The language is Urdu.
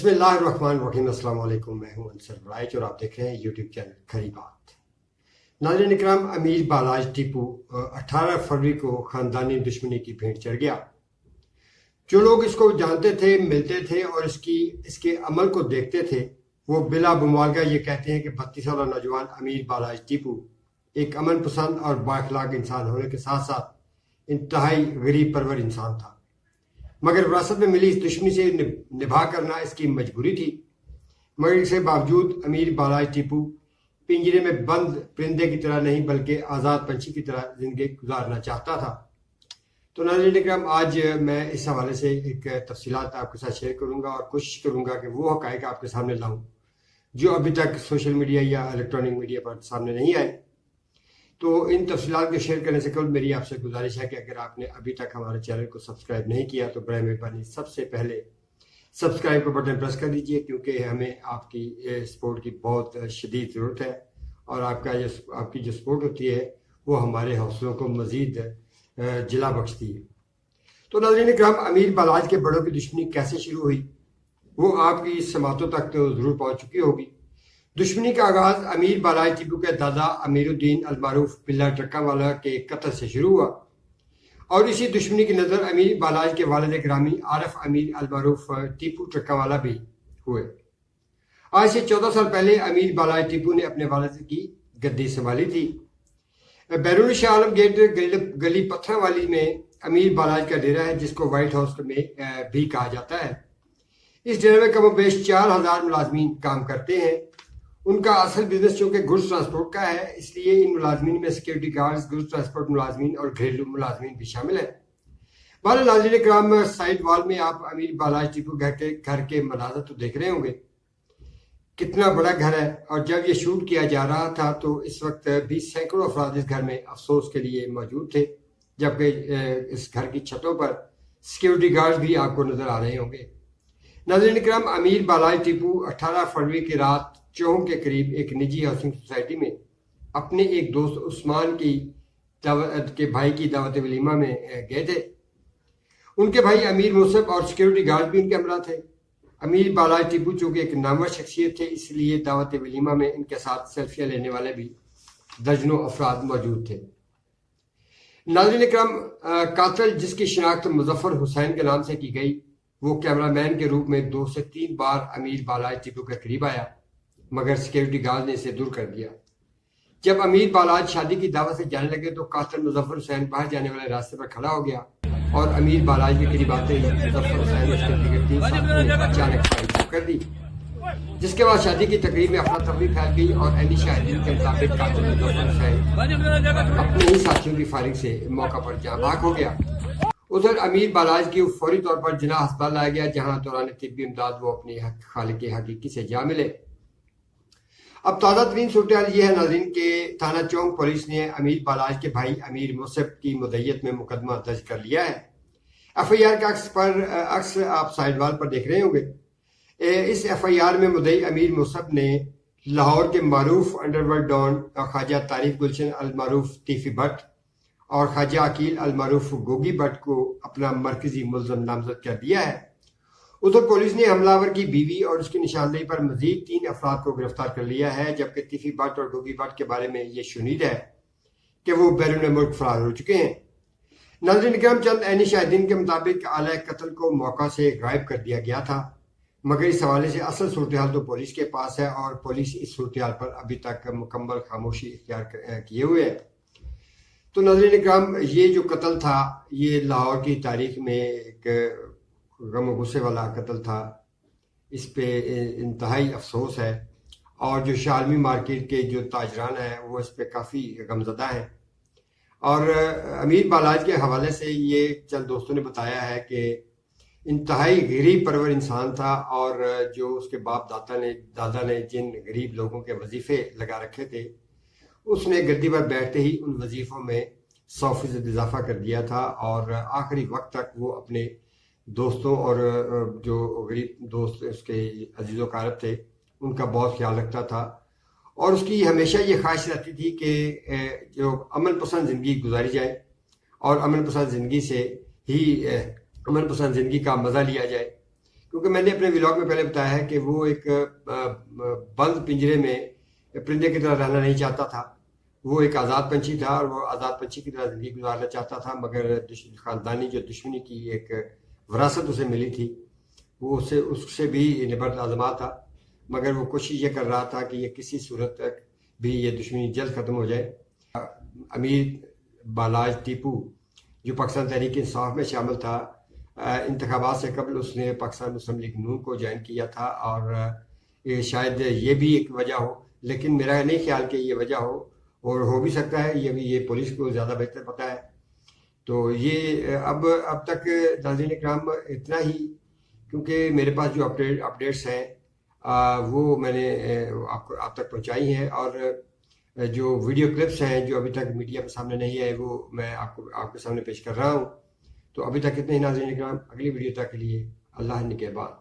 بسم اللہ الرحمن الرحیم۔ السلام علیکم، میں ہوں انصر رائج اور آپ دیکھ رہے ہیں یوٹیوب چینل کھری بات۔ ناظرین اکرام، امیر بالاج ٹیپو 18 فروری کو خاندانی دشمنی کی بھینٹ چڑھ گیا۔ جو لوگ اس کو جانتے تھے، ملتے تھے اور اس کے عمل کو دیکھتے تھے، وہ بلا مبالغہ یہ کہتے ہیں کہ 32 سالہ نوجوان امیر بالاج ٹیپو ایک امن پسند اور بااخلاق انسان ہونے کے ساتھ ساتھ انتہائی غریب پرور انسان تھا، مگر وراثت میں ملی اس دشمنی سے نبھا کرنا اس کی مجبوری تھی۔ مگر اس کے باوجود امیر بالاج ٹیپو پنجرے میں بند پرندے کی طرح نہیں بلکہ آزاد پنچھی کی طرح زندگی گزارنا چاہتا تھا۔ تو ناظرین اکرام، آج میں اس حوالے سے ایک تفصیلات آپ کے ساتھ شیئر کروں گا اور کوشش کروں گا کہ وہ حقائق آپ کے سامنے لاؤں جو ابھی تک سوشل میڈیا یا الیکٹرانک میڈیا پر سامنے نہیں آئے۔ تو ان تفصیلات کو شیئر کرنے سے قبل میری آپ سے گزارش ہے کہ اگر آپ نے ابھی تک ہمارے چینل کو سبسکرائب نہیں کیا تو برائے مہربانی سب سے پہلے سبسکرائب کا بٹن پریس کر دیجئے، کیونکہ ہمیں آپ کی سپورٹ کی بہت شدید ضرورت ہے، اور آپ کی جو سپورٹ ہوتی ہے وہ ہمارے حوصلوں کو مزید جلا بخشتی ہے۔ تو ناظرین اکرام، امیر بالاج کے بڑوں کی دشمنی کیسے شروع ہوئی وہ آپ کی سماعتوں تک تو ضرور پہنچ چکی ہوگی۔ دشمنی کا آغاز امیر بالاج ٹیپو کے دادا امیر الدین المعروف بلا ٹرکا والا کے قتل سے شروع ہوا، اور اسی دشمنی کی نظر امیر بالاج کے والد گرامی عارف امیر المعروف ٹیپو ٹرکا والا بھی ہوئے۔ آج سے 14 سال پہلے امیر بالاج ٹیپو نے اپنے والد کی گدی سنبھالی تھی۔ بیرون شاہ عالم گیٹ گلی پتھر والی میں امیر بالاج کا ڈیرا ہے، جس کو وائٹ ہاؤس میں بھی کہا جاتا ہے۔ اس ڈیرے میں کم و بیش 4000 ملازمین کام کرتے ہیں۔ ان کا اصل بزنس چونکہ گڈز ٹرانسپورٹ کا ہے، اس لیے ان ملازمین میں سیکیورٹی گارڈز، گڈز ٹرانسپورٹ ملازمین اور گھریلو ملازمین بھی شامل ہیں۔ بہرحال ناظرین اکرام، سائڈ وال میں آپ امیر بالاج ٹیپو گھر کے مناظر تو دیکھ رہے ہوں گے، کتنا بڑا گھر ہے۔ اور جب یہ شوٹ کیا جا رہا تھا تو اس وقت بھی سینکڑوں افراد اس گھر میں افسوس کے لیے موجود تھے، جبکہ اس گھر کی چھتوں پر سیکیورٹی گارڈز بھی آپ کو نظر آ رہے ہوں گے۔ ناظرین اکرام، امیر بالاج ٹیپو 18 فروری کی رات چوہوں کے قریب ایک نجی ہاؤسنگ سوسائٹی میں اپنے ایک دوست عثمان کے بھائی کی دعوت ولیمہ میں گئے تھے۔ ان کے بھائی امیر مصعب اور سیکیورٹی گارڈ بھی ان کے ہمراہ تھے۔ امیر بالاج ٹیپو چونکہ ایک نامور شخصیت تھے، اس لیے دعوت ولیمہ میں ان کے ساتھ سیلفیاں لینے والے بھی درجنوں افراد موجود تھے۔ ناظرین اکرام، قاتل جس کی شناخت مظفر حسین کے نام سے کی گئی، وہ کیمرہ مین کے روپ میں 2 سے 3 بار امیر بالاج ٹیپو کے قریب آیا، مگر سیکیورٹی گارڈ نے اسے دور کر دیا۔ جب امیر بالاج شادی کی دعوت سے جانے لگے تو قاتل مظفر حسین باہر جانے والے راستے پر کھڑا ہو گیا، اور امیر بالاج کے قریب آتے ہی مظفر حسین اس کے دیگر 3 ساتھیوں نے اچانک فائرنگ کر دی، جس کے بعد شادی کی تقریب میں افراتفری پھیل گئی، اور عینی شاہدین کے مطابق قاتل مظفر حسین اپنے ہی ساتھیوں کی فائرنگ سے موقع پر جاں بحق ہو گیا۔ ادھر امیر بالاج کی فوری طور پر جناح ہسپتال لایا گیا، جہاں دوران طبی امداد وہ اپنے خالق حقیقی سے جا ملے۔ اب تازہ ترین صورتحال یہ ہے ناظرین کہ تھانہ چونک پولیس نے امیر بالاج کے بھائی امیر مصعب کی مدعیت میں مقدمہ درج کر لیا ہے۔ ایف آئی آر کا عکس آپ سائڈ وال پر دیکھ رہے ہوں گے۔ اس ایف آئی آر میں مدعی امیر مصعب نے لاہور کے معروف انڈر ورلڈ ڈان خواجہ طارق گلشن المعروف تیفی بٹ اور خواجہ عقیل المعروف گوگی بٹ کو اپنا مرکزی ملزم نامزد کر دیا ہے۔ ادھر پولیس نے حملہ آور کی بیوی اور اس کی نشاندہی پر مزید 3 افراد کو گرفتار کر لیا ہے، جبکہ تیفی بٹ اور گوگی بٹ کے بارے میں یہ شنید ہے کہ وہ بیرون ملک فرار ہو چکے ہیں۔ ناظرین اکرام، چند عینی شاہدین کے مطابق آلہ قتل کو موقع سے غائب کر دیا گیا تھا، مگر اس حوالے سے اصل صورتحال تو پولیس کے پاس ہے، اور پولیس اس صورتحال پر ابھی تک مکمل خاموشی اختیار کیے ہوئے ہے۔ تو ناظرین اکرام، یہ جو قتل تھا یہ لاہور کی تاریخ میں ایک غم و غصے والا قتل تھا، اس پہ انتہائی افسوس ہے، اور جو شالمی مارکیٹ کے جو تاجران ہیں وہ اس پہ کافی غمزدہ ہیں۔ اور امیر بالاج کے حوالے سے یہ چند دوستوں نے بتایا ہے کہ انتہائی غریب پرور انسان تھا، اور جو اس کے باپ دادا نے جن غریب لوگوں کے وظیفے لگا رکھے تھے، اس نے گدی پر بیٹھتے ہی ان وظیفوں میں 100% اضافہ کر دیا تھا، اور آخری وقت تک وہ اپنے دوستوں اور جو غریب دوست اس کے عزیز و اقارب تھے ان کا بہت خیال رکھتا تھا، اور اس کی ہمیشہ یہ خواہش رہتی تھی کہ جو امن پسند زندگی گزاری جائے، اور امن پسند زندگی کا مزہ لیا جائے، کیونکہ میں نے اپنے ولاگ میں پہلے بتایا ہے کہ وہ ایک بند پنجرے میں پرندے کی طرح رہنا نہیں چاہتا تھا. وہ ایک آزاد پنچھی تھا اور وہ آزاد پنچھی کی طرح زندگی گزارنا چاہتا تھا، مگر خاندانی جو دشمنی کی ایک وراثت اسے ملی تھی وہ اس سے بھی نبرد لازمہ تھا، مگر وہ کوشش یہ کر رہا تھا کہ یہ کسی صورت تک بھی یہ دشمنی جلد ختم ہو جائے. امیر بالاج ٹیپو جو پاکستان تحریک انصاف میں شامل تھا، انتخابات سے قبل اس نے پاکستان مسلم لیگ نون کو جوائن کیا تھا، اور شاید یہ بھی ایک وجہ ہو، لیکن میرا نہیں خیال کہ یہ وجہ ہو، اور ہو بھی سکتا ہے یہ پولیس کو زیادہ بہتر پتہ ہے. تو یہ اب تک ناظرین اکرام اتنا ہی، کیونکہ میرے پاس جو اپڈیٹس ہیں وہ میں نے آپ تک پہنچائی ہیں، اور جو ویڈیو کلپس ہیں جو ابھی تک میڈیا کے سامنے نہیں آئے وہ میں آپ کے سامنے پیش کر رہا ہوں. تو ابھی تک اتنے ہی ناظرین اکرام، اگلی ویڈیو تک کے لیے اللہ نگہبان.